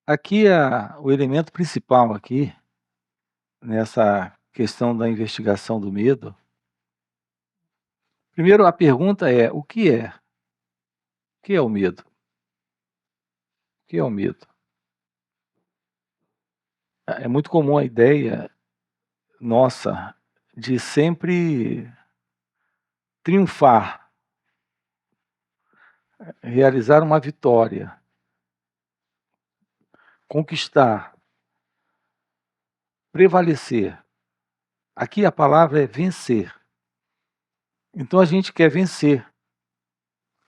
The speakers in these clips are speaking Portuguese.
Aqui o elemento principal aqui, nessa questão da investigação do medo, primeiro a pergunta é: o que é? O que é o medo? O que é o medo? É muito comum a ideia nossa de sempre triunfar, realizar uma vitória, conquistar, prevalecer. Aqui a palavra é vencer. Então a gente quer vencer.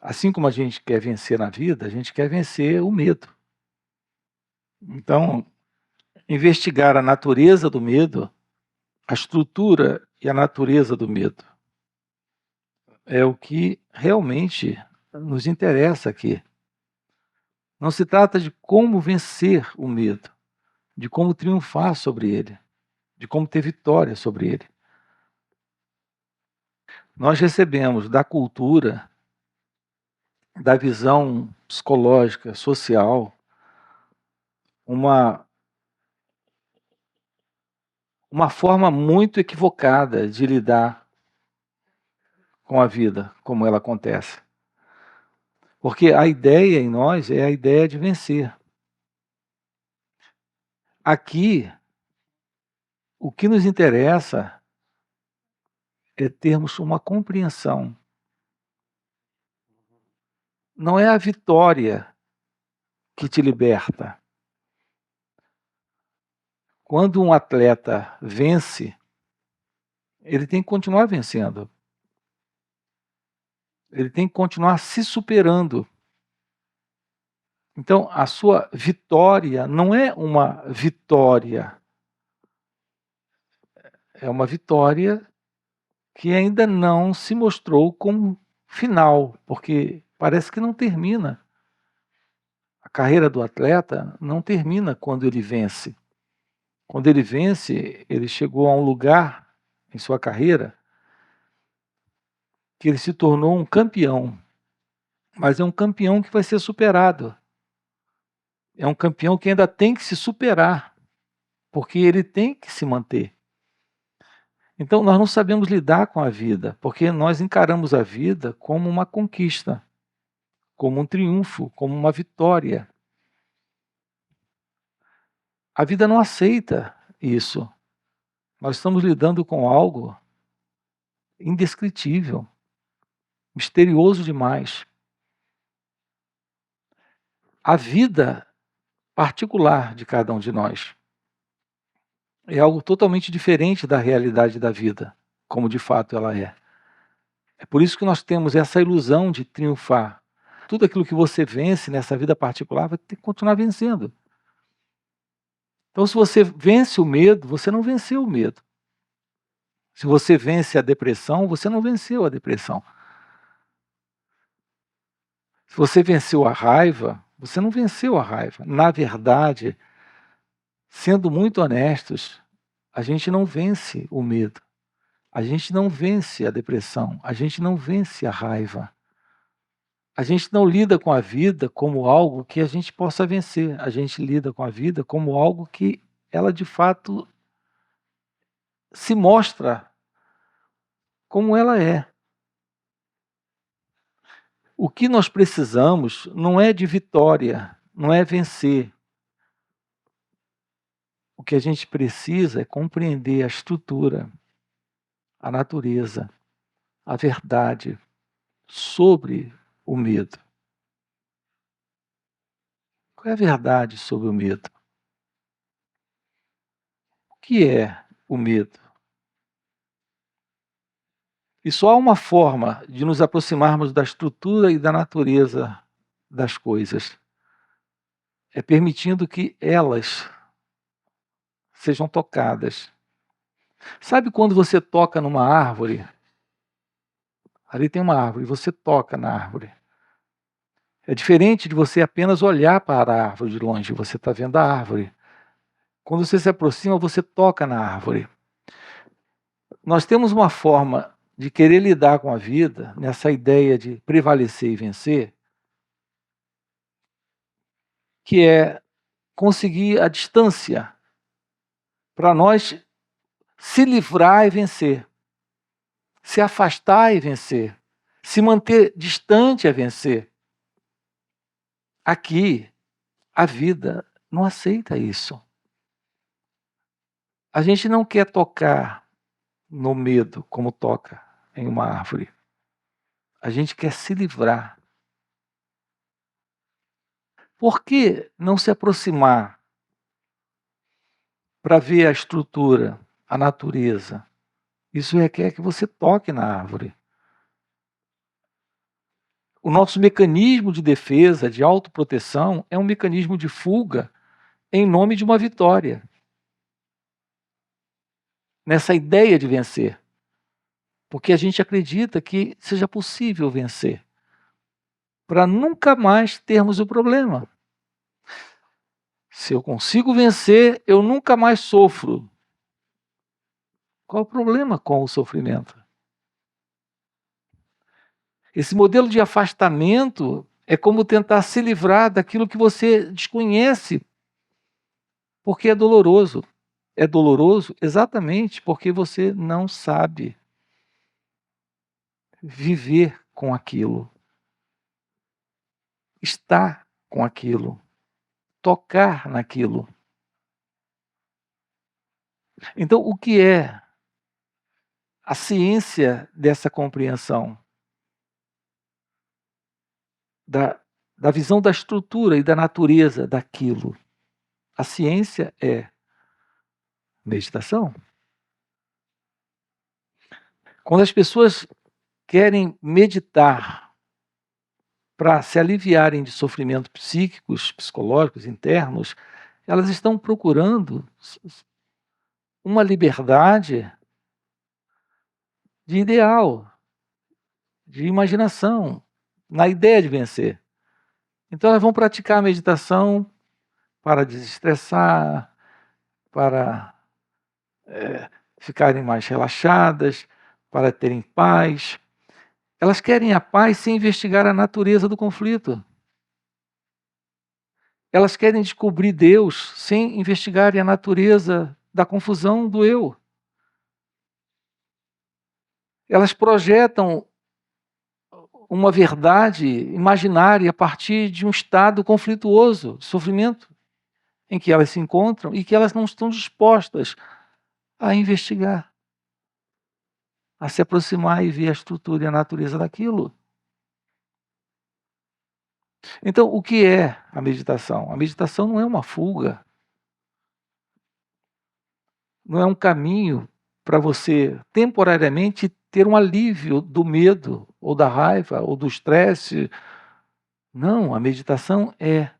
Assim como a gente quer vencer na vida, a gente quer vencer o medo. Então, investigar a natureza do medo, a estrutura e a natureza do medo, é o que realmente nos interessa aqui. Não se trata de como vencer o medo, de como triunfar sobre ele, de como ter vitória sobre ele. Nós recebemos da cultura, da visão psicológica, social, uma, uma forma muito equivocada de lidar com a vida, como ela acontece. Porque a ideia em nós é a ideia de vencer. Aqui, o que nos interessa é termos uma compreensão. Não é a vitória que te liberta. Quando um atleta vence, ele tem que continuar vencendo. Ele tem que continuar se superando. Então, a sua vitória não é uma vitória. É uma vitória que ainda não se mostrou como final, porque parece que não termina. A carreira do atleta não termina quando ele vence. Quando ele vence, ele chegou a um lugar em sua carreira que ele se tornou um campeão. Mas é um campeão que vai ser superado. É um campeão que ainda tem que se superar, porque ele tem que se manter. Então nós não sabemos lidar com a vida, porque nós encaramos a vida como uma conquista, como um triunfo, como uma vitória. A vida não aceita isso. Nós estamos lidando com algo indescritível, misterioso demais. A vida particular de cada um de nós é algo totalmente diferente da realidade da vida, como de fato ela é. É por isso que nós temos essa ilusão de triunfar. Tudo aquilo que você vence nessa vida particular vai ter que continuar vencendo. Então, se você vence o medo, você não venceu o medo. Se você vence a depressão, você não venceu a depressão. Se você venceu a raiva, você não venceu a raiva. Na verdade, sendo muito honestos, a gente não vence o medo. A gente não vence a depressão. A gente não vence a raiva. A gente não lida com a vida como algo que a gente possa vencer. A gente lida com a vida como algo que ela de fato se mostra como ela é. O que nós precisamos não é de vitória, não é vencer. O que a gente precisa é compreender a estrutura, a natureza, a verdade sobre o medo. Qual é a verdade sobre o medo? O que é o medo? E só há uma forma de nos aproximarmos da estrutura e da natureza das coisas. É permitindo que elas sejam tocadas. Sabe quando você toca numa árvore? Ali tem uma árvore, você toca na árvore. É diferente de você apenas olhar para a árvore de longe, você está vendo a árvore. Quando você se aproxima, você toca na árvore. Nós temos uma forma de querer lidar com a vida, nessa ideia de prevalecer e vencer, que é conseguir a distância, para nós se livrar e vencer, se afastar e vencer, se manter distante a vencer. Aqui, a vida não aceita isso. A gente não quer tocar no medo como toca em uma árvore. A gente quer se livrar. Por que não se aproximar para ver a estrutura, a natureza? Isso requer que você toque na árvore. O nosso mecanismo de defesa, de autoproteção, é um mecanismo de fuga em nome de uma vitória. Nessa ideia de vencer. Porque a gente acredita que seja possível vencer. Para nunca mais termos o problema. Se eu consigo vencer, eu nunca mais sofro. Qual o problema com o sofrimento? Esse modelo de afastamento é como tentar se livrar daquilo que você desconhece, porque é doloroso. É doloroso exatamente porque você não sabe viver com aquilo, estar com aquilo, tocar naquilo. Então, o que é a ciência dessa compreensão? Da visão da estrutura e da natureza daquilo. A ciência é meditação. Quando as pessoas querem meditar para se aliviarem de sofrimentos psíquicos, psicológicos, internos, elas estão procurando uma liberdade de ideal, de imaginação, na ideia de vencer. Então elas vão praticar a meditação para desestressar, para ficarem mais relaxadas, para terem paz. Elas querem a paz sem investigar a natureza do conflito. Elas querem descobrir Deus sem investigarem a natureza da confusão do eu. Elas projetam uma verdade imaginária a partir de um estado conflituoso, de sofrimento, em que elas se encontram e que elas não estão dispostas a investigar, a se aproximar e ver a estrutura e a natureza daquilo. Então, o que é a meditação? A meditação não é uma fuga, não é um caminho para você temporariamente ter um alívio do medo, ou da raiva, ou do estresse. Não, a meditação é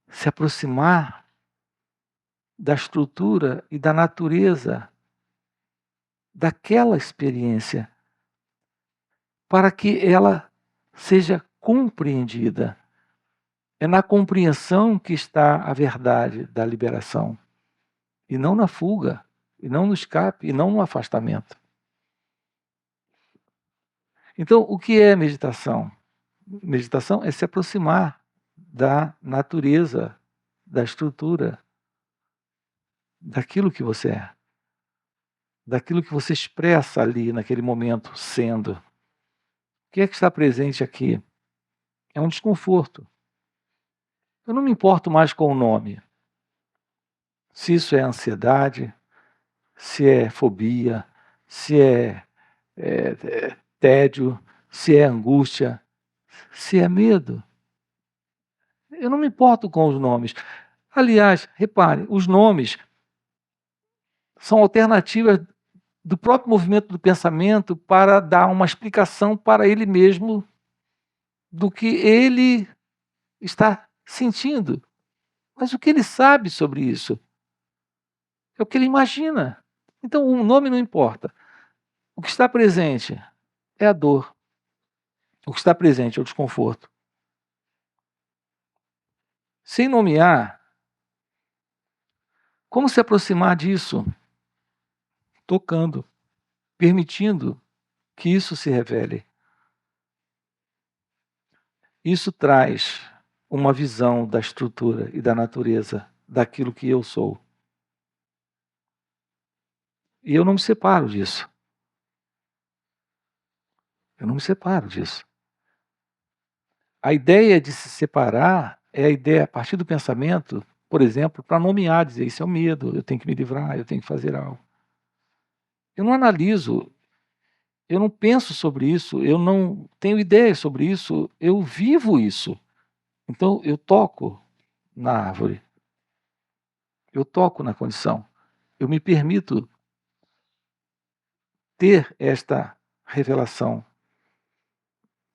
se aproximar da estrutura e da natureza daquela experiência, para que ela seja compreendida. É na compreensão que está a verdade da liberação, e não na fuga, e não no escape, e não no afastamento. Então, o que é meditação? Meditação é se aproximar da natureza, da estrutura, daquilo que você é, daquilo que você expressa ali naquele momento sendo. O que é que está presente aqui? É um desconforto. Eu não me importo mais com o nome. Se isso é ansiedade, se é fobia, se é tédio, se é angústia, se é medo. Eu não me importo com os nomes. Aliás, repare, os nomes são alternativas do próprio movimento do pensamento para dar uma explicação para ele mesmo do que ele está sentindo. Mas o que ele sabe sobre isso? É o que ele imagina. Então o nome não importa. O que está presente é a dor. O que está presente é o desconforto. Sem nomear, como se aproximar disso? Tocando, permitindo que isso se revele. Isso traz uma visão da estrutura e da natureza daquilo que eu sou. E eu não me separo disso. Eu não me separo disso. A ideia de se separar é a ideia, a partir do pensamento, por exemplo, para nomear, dizer isso é o medo, eu tenho que me livrar, eu tenho que fazer algo. Eu não analiso, eu não penso sobre isso, eu não tenho ideia sobre isso, eu vivo isso. Então eu toco na árvore, eu toco na condição, eu me permito ter esta revelação.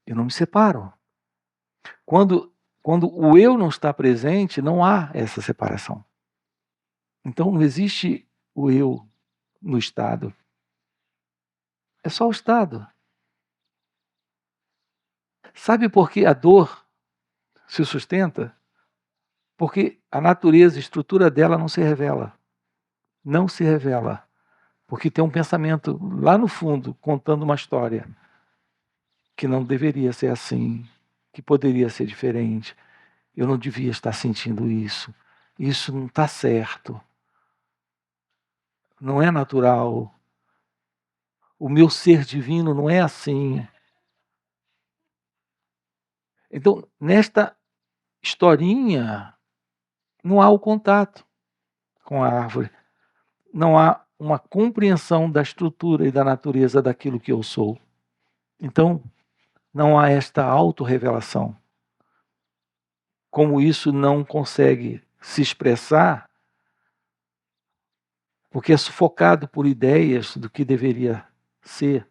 Eu não me separo. Quando o eu não está presente, não há essa separação. Então não existe o eu no estado. É só o estado. Sabe por que a dor se sustenta? Porque a natureza, a estrutura dela não se revela. Não se revela. Porque tem um pensamento lá no fundo, contando uma história, que não deveria ser assim, que poderia ser diferente. Eu não devia estar sentindo isso. Isso não está certo. Não é natural. O meu ser divino não é assim. Então, nesta historinha, não há o contato com a árvore. Não há uma compreensão da estrutura e da natureza daquilo que eu sou. Então, não há esta autorrevelação. Como isso não consegue se expressar, porque é sufocado por ideias do que deveria ser,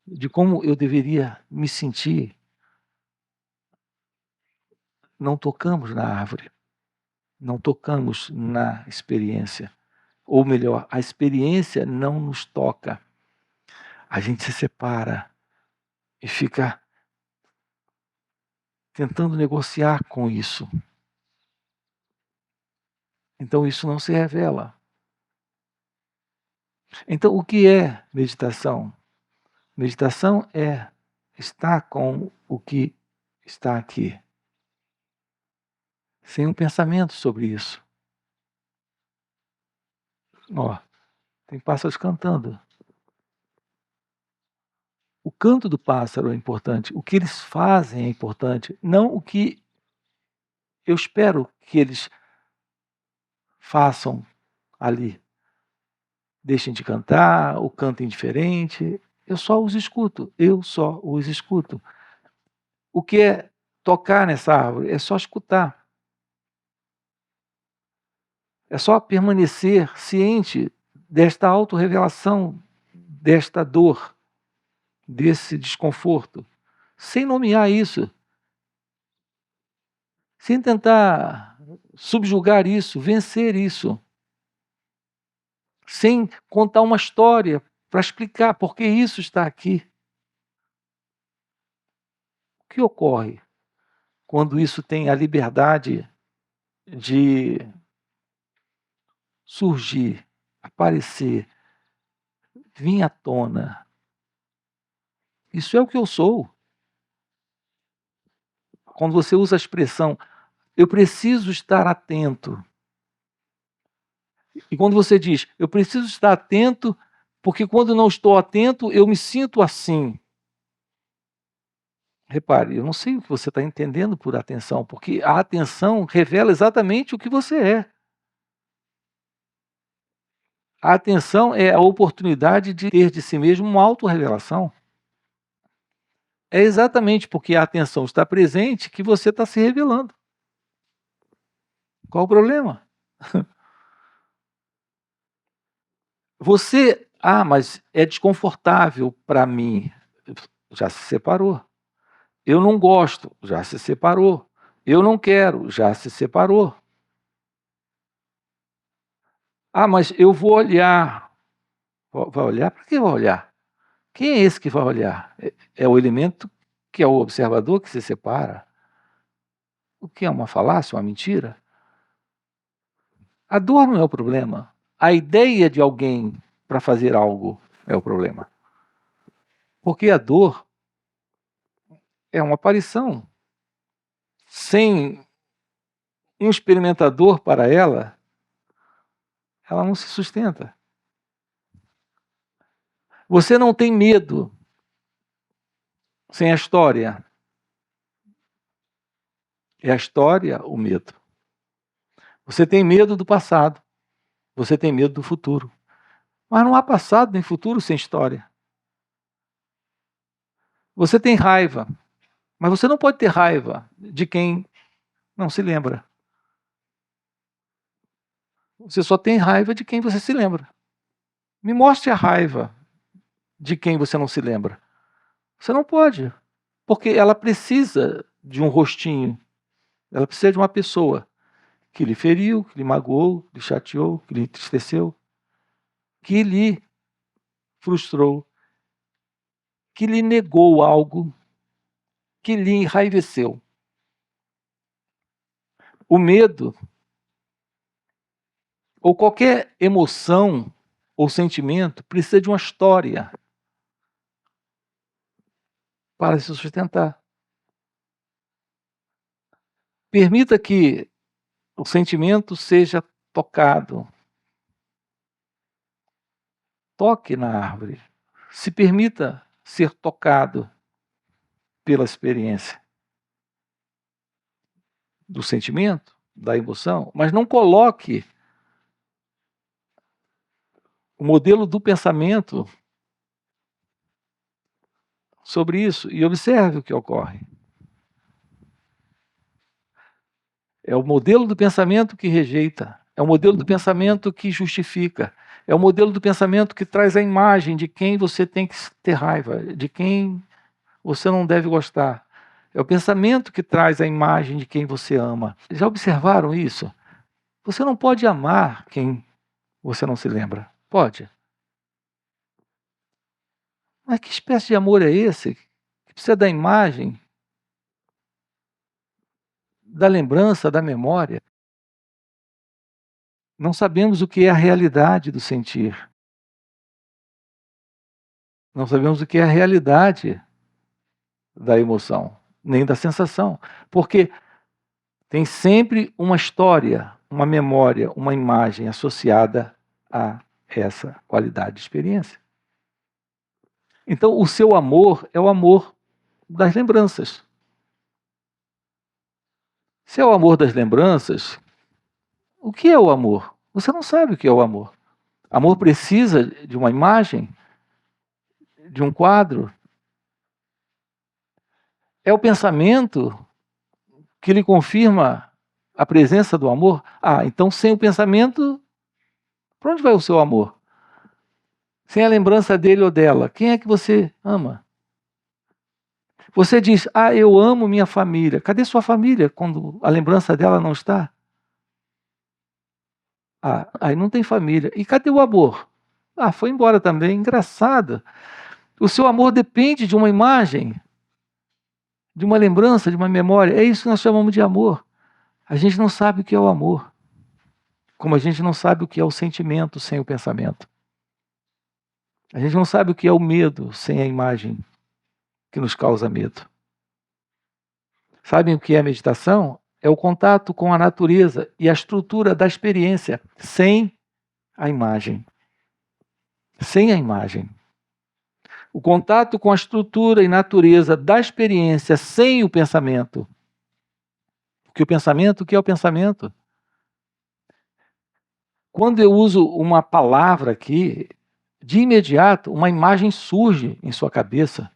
de como eu deveria me sentir, não tocamos na árvore, não tocamos na experiência. Ou melhor, a experiência não nos toca. A gente se separa e fica tentando negociar com isso. Então isso não se revela. Então o que é meditação? Meditação é estar com o que está aqui, sem um pensamento sobre isso. Ó, tem pássaros cantando. O canto do pássaro é importante, o que eles fazem é importante, não o que eu espero que eles façam ali. Deixem de cantar, ou cantem diferente. Eu só os escuto, eu só os escuto. O que é tocar nessa árvore? É só escutar. É só permanecer ciente desta autorrevelação, desta dor, desse desconforto, sem nomear isso, sem tentar subjugar isso, vencer isso, sem contar uma história para explicar por que isso está aqui. O que ocorre quando isso tem a liberdade de surgir, aparecer, vir à tona? Isso é o que eu sou. Quando você usa a expressão, eu preciso estar atento. E quando você diz, eu preciso estar atento, porque quando não estou atento, eu me sinto assim. Repare, eu não sei o que você está entendendo por atenção, porque a atenção revela exatamente o que você é. A atenção é a oportunidade de ter de si mesmo uma autorrevelação. É exatamente porque a atenção está presente que você está se revelando. Qual o problema? Você, mas é desconfortável para mim. Já se separou. Eu não gosto, já se separou. Eu não quero, já se separou. Mas eu vou olhar. Vai olhar? Para que vai olhar? Quem é esse que vai olhar? É o elemento que é o observador que se separa. O que é uma falácia, uma mentira? A dor não é o problema. A ideia de alguém para fazer algo é o problema. Porque a dor é uma aparição. sem um experimentador para ela não se sustenta. Você não tem medo sem a história. É a história o medo. Você tem medo do passado. Você tem medo do futuro. Mas não há passado nem futuro sem história. Você tem raiva. Mas você não pode ter raiva de quem não se lembra. Você só tem raiva de quem você se lembra. Me mostre a raiva de quem você não se lembra. Você não pode. Porque ela precisa de um rostinho. Ela precisa de uma pessoa que lhe feriu, que lhe magoou, lhe chateou, que lhe entristeceu, que lhe frustrou, que lhe negou algo, que lhe enraiveceu. O medo, ou qualquer emoção ou sentimento, precisa de uma história para se sustentar. Permita que o sentimento seja tocado. Toque na árvore. Se permita ser tocado pela experiência do sentimento, da emoção, mas não coloque o modelo do pensamento sobre isso e observe o que ocorre. É o modelo do pensamento que rejeita, é o modelo do pensamento que justifica, é o modelo do pensamento que traz a imagem de quem você tem que ter raiva, de quem você não deve gostar. É o pensamento que traz a imagem de quem você ama. Já observaram isso? Você não pode amar quem você não se lembra. Pode. Mas que espécie de amor é esse? Que precisa da imagem, da lembrança, da memória. Não sabemos o que é a realidade do sentir. Não sabemos o que é a realidade da emoção, nem da sensação. Porque tem sempre uma história, uma memória, uma imagem associada a essa qualidade de experiência. Então, o seu amor é o amor das lembranças. Se é o amor das lembranças, o que é o amor? Você não sabe o que é o amor. Amor precisa de uma imagem, de um quadro. É o pensamento que lhe confirma a presença do amor. Então sem o pensamento, para onde vai o seu amor? Sem a lembrança dele ou dela, quem é que você ama? Você diz, eu amo minha família. Cadê sua família quando a lembrança dela não está? Aí não tem família. E cadê o amor? Foi embora também. Engraçado. O seu amor depende de uma imagem, de uma lembrança, de uma memória. É isso que nós chamamos de amor. A gente não sabe o que é o amor. Como a gente não sabe o que é o sentimento sem o pensamento. A gente não sabe o que é o medo sem a imagem que nos causa medo. Sabem o que é a meditação? É o contato com a natureza e a estrutura da experiência sem a imagem. Sem a imagem. O contato com a estrutura e natureza da experiência sem o pensamento. Porque o que é o pensamento? Quando eu uso uma palavra aqui, de imediato, uma imagem surge em sua cabeça.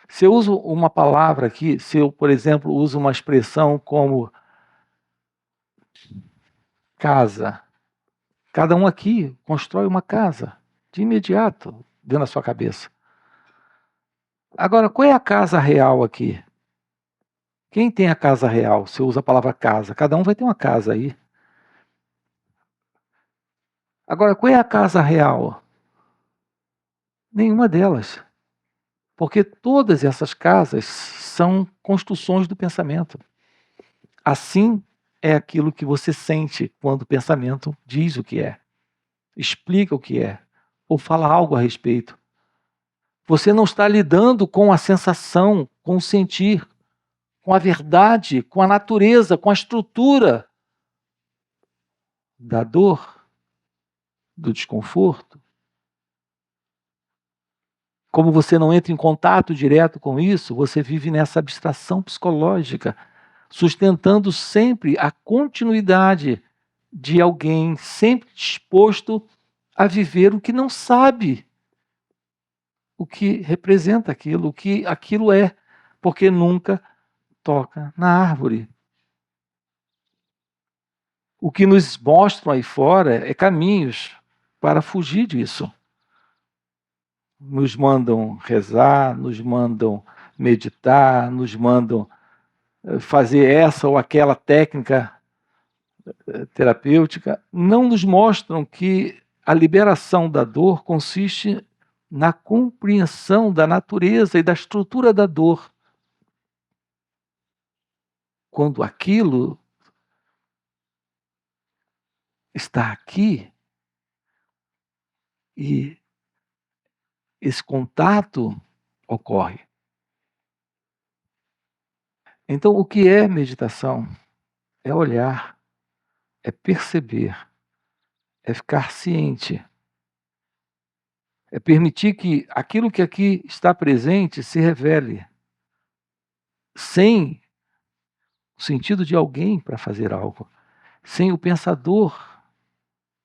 Se eu uso uma palavra aqui, se eu, por exemplo, uso uma expressão como casa, cada um aqui constrói uma casa, de imediato, dentro da sua cabeça. Agora, qual é a casa real aqui? Quem tem a casa real? Se eu uso a palavra casa, cada um vai ter uma casa aí. Agora, qual é a casa real? Nenhuma delas. Porque todas essas casas são construções do pensamento. Assim é aquilo que você sente quando o pensamento diz o que é, explica o que é, ou fala algo a respeito. Você não está lidando com a sensação, com o sentir, com a verdade, com a natureza, com a estrutura da dor, do desconforto. Como você não entra em contato direto com isso, você vive nessa abstração psicológica, sustentando sempre a continuidade de alguém sempre disposto a viver o que não sabe, o que representa aquilo, o que aquilo é, porque nunca toca na árvore. O que nos mostram aí fora é caminhos para fugir disso. Nos mandam rezar, nos mandam meditar, nos mandam fazer essa ou aquela técnica terapêutica, não nos mostram que a liberação da dor consiste na compreensão da natureza e da estrutura da dor. Quando aquilo está aqui e esse contato ocorre. Então, o que é meditação? É olhar, é perceber, é ficar ciente, é permitir que aquilo que aqui está presente se revele, sem o sentido de alguém para fazer algo, sem o pensador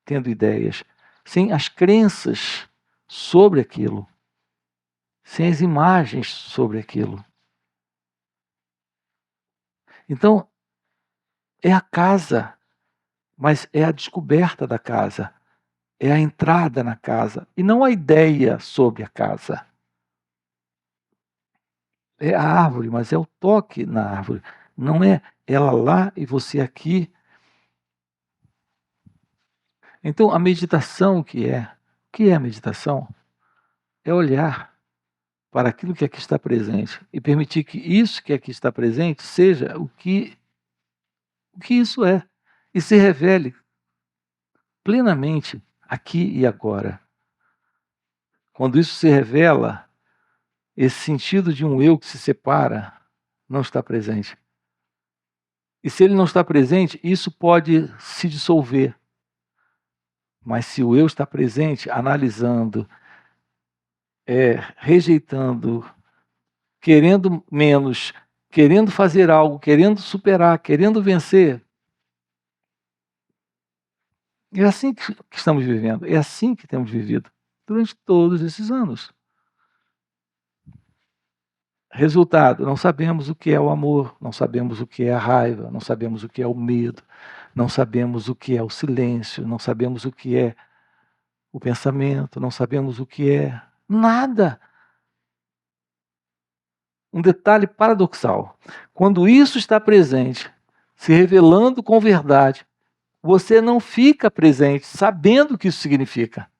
tendo ideias, sem as crenças sobre aquilo, sem as imagens sobre aquilo. Então, é a casa, mas é a descoberta da casa, é a entrada na casa, e não a ideia sobre a casa. É a árvore, mas é o toque na árvore. Não é ela lá e você aqui. Então, a meditação, o que é a meditação? É olhar para aquilo que aqui está presente e permitir que isso que aqui está presente seja o que isso é e se revele plenamente aqui e agora. Quando isso se revela, esse sentido de um eu que se separa não está presente. E se ele não está presente, isso pode se dissolver. Mas se o eu está presente, analisando, rejeitando, querendo menos, querendo fazer algo, querendo superar, querendo vencer, é assim que estamos vivendo, é assim que temos vivido durante todos esses anos. Resultado, não sabemos o que é o amor, não sabemos o que é a raiva, não sabemos o que é o medo, não sabemos o que é o silêncio, não sabemos o que é o pensamento, não sabemos o que é nada. Um detalhe paradoxal, quando isso está presente, se revelando com verdade, você não fica presente sabendo o que isso significa.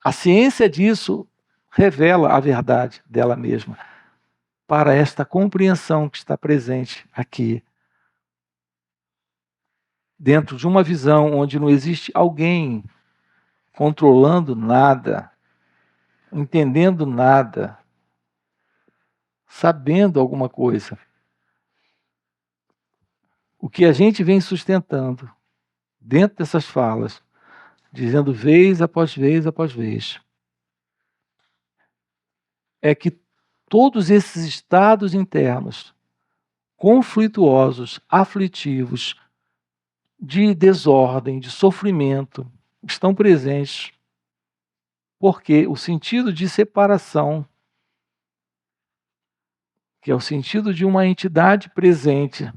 A ciência disso revela a verdade dela mesma para esta compreensão que está presente aqui, dentro de uma visão onde não existe alguém controlando nada, entendendo nada, sabendo alguma coisa. O que a gente vem sustentando dentro dessas falas, dizendo vez após vez após vez, é que todos esses estados internos, conflituosos, aflitivos, de desordem, de sofrimento, estão presentes, porque o sentido de separação, que é o sentido de uma entidade presente,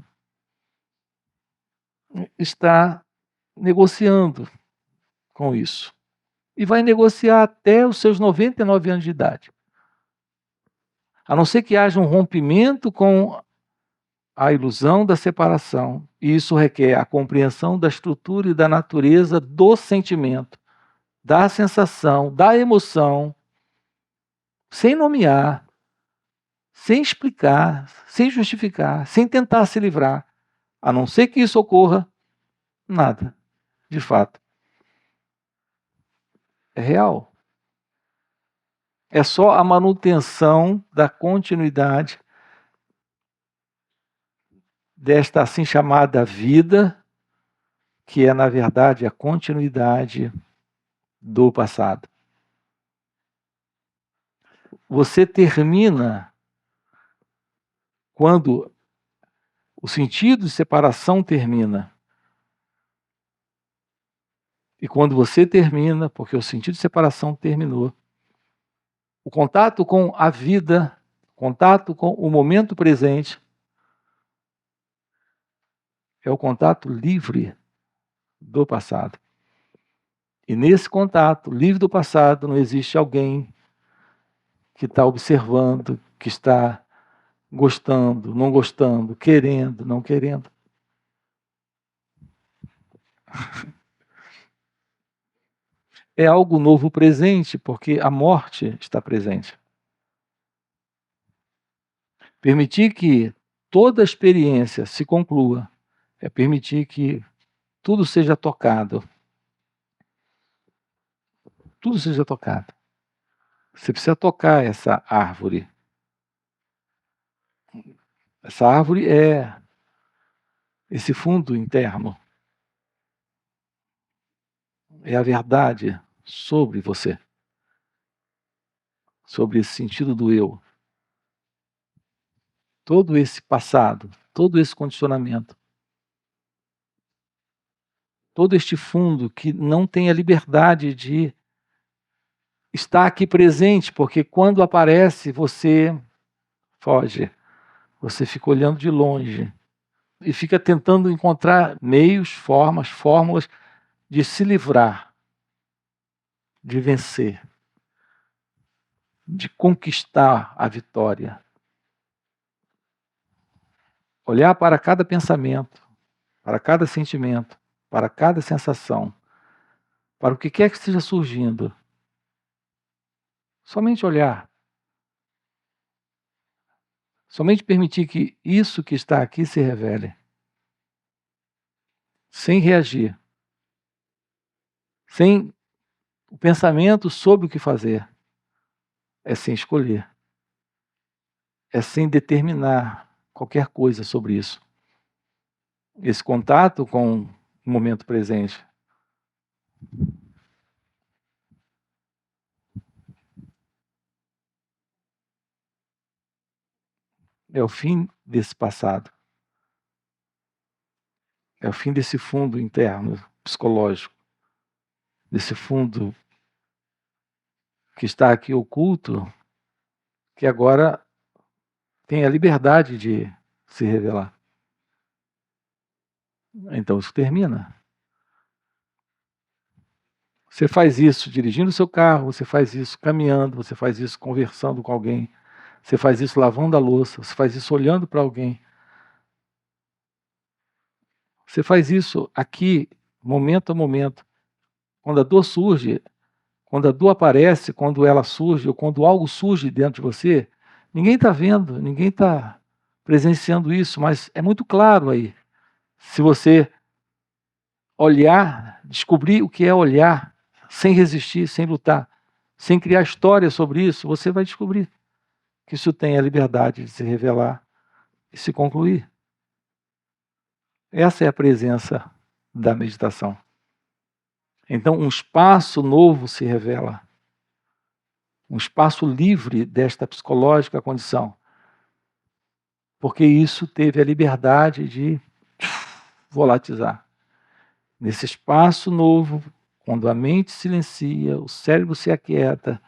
está negociando com isso. E vai negociar até os seus 99 anos de idade. A não ser que haja um rompimento com a ilusão da separação. E isso requer a compreensão da estrutura e da natureza do sentimento, da sensação, da emoção, sem nomear, sem explicar, sem justificar, sem tentar se livrar. A não ser que isso ocorra, nada, de fato. É real. É só a manutenção da continuidade desta assim chamada vida, que é, na verdade, a continuidade do passado. Você termina quando o sentido de separação termina. E quando você termina, porque o sentido de separação terminou, o contato com a vida, contato com o momento presente, é o contato livre do passado. E nesse contato livre do passado não existe alguém que está observando, que está gostando, não gostando, querendo, não querendo. É algo novo presente, porque a morte está presente. Permitir que toda a experiência se conclua é permitir que tudo seja tocado. Tudo seja tocado. Você precisa tocar essa árvore. Essa árvore é esse fundo interno. É a verdade sobre você. Sobre esse sentido do eu. Todo esse passado, todo esse condicionamento, todo este fundo que não tem a liberdade de estar aqui presente, porque quando aparece você foge, você fica olhando de longe e fica tentando encontrar meios, formas, fórmulas de se livrar, de vencer, de conquistar a vitória. Olhar para cada pensamento, para cada sentimento, para cada sensação, para o que quer que esteja surgindo. Somente olhar. Somente permitir que isso que está aqui se revele. Sem reagir. Sem o pensamento sobre o que fazer. É sem escolher. É sem determinar qualquer coisa sobre isso. Esse contato com o momento presente é o fim desse passado. É o fim desse fundo interno, psicológico. Desse fundo que está aqui oculto, que agora tem a liberdade de se revelar. Então isso termina. Você faz isso dirigindo o seu carro, você faz isso caminhando, você faz isso conversando com alguém, você faz isso lavando a louça, você faz isso olhando para alguém. Você faz isso aqui, momento a momento. Quando a dor surge, quando a dor aparece, quando ela surge, ou quando algo surge dentro de você, ninguém está vendo, ninguém está presenciando isso, mas é muito claro aí. Se você olhar, descobrir o que é olhar, sem resistir, sem lutar, sem criar história sobre isso, você vai descobrir que isso tem a liberdade de se revelar e se concluir. Essa é a presença da meditação. Então, um espaço novo se revela. Um espaço livre desta psicológica condição. Porque isso teve a liberdade de volatizar. Nesse espaço novo, quando a mente silencia, o cérebro se aquieta,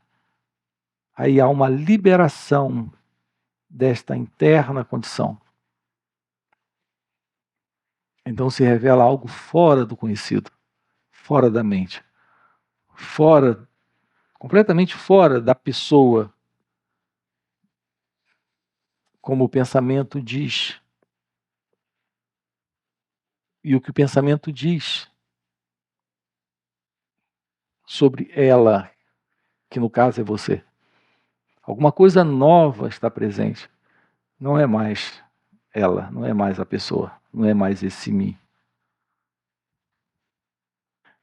aí há uma liberação desta interna condição. Então se revela algo fora do conhecido, fora da mente, fora, completamente fora da pessoa, como o pensamento diz. E o que o pensamento diz sobre ela, que no caso é você. Alguma coisa nova está presente. Não é mais ela, não é mais a pessoa, não é mais esse mim.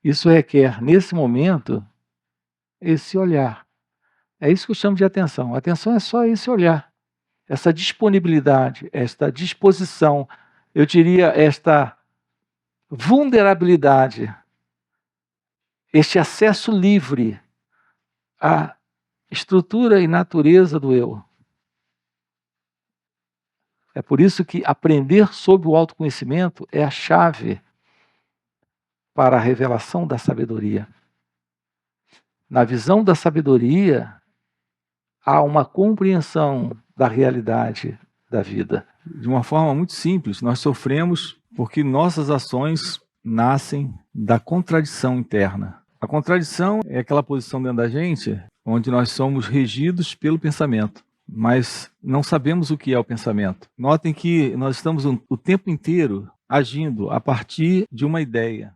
Isso requer, nesse momento, esse olhar. É isso que eu chamo de atenção. A atenção é só esse olhar, essa disponibilidade, esta disposição eu diria, esta vulnerabilidade, este acesso livre à estrutura e natureza do eu. É por isso que aprender sobre o autoconhecimento é a chave para a revelação da sabedoria. Na visão da sabedoria, há uma compreensão da realidade da vida. De uma forma muito simples, nós sofremos porque nossas ações nascem da contradição interna. A contradição é aquela posição dentro da gente onde nós somos regidos pelo pensamento, mas não sabemos o que é o pensamento. Notem que nós estamos o tempo inteiro agindo a partir de uma ideia.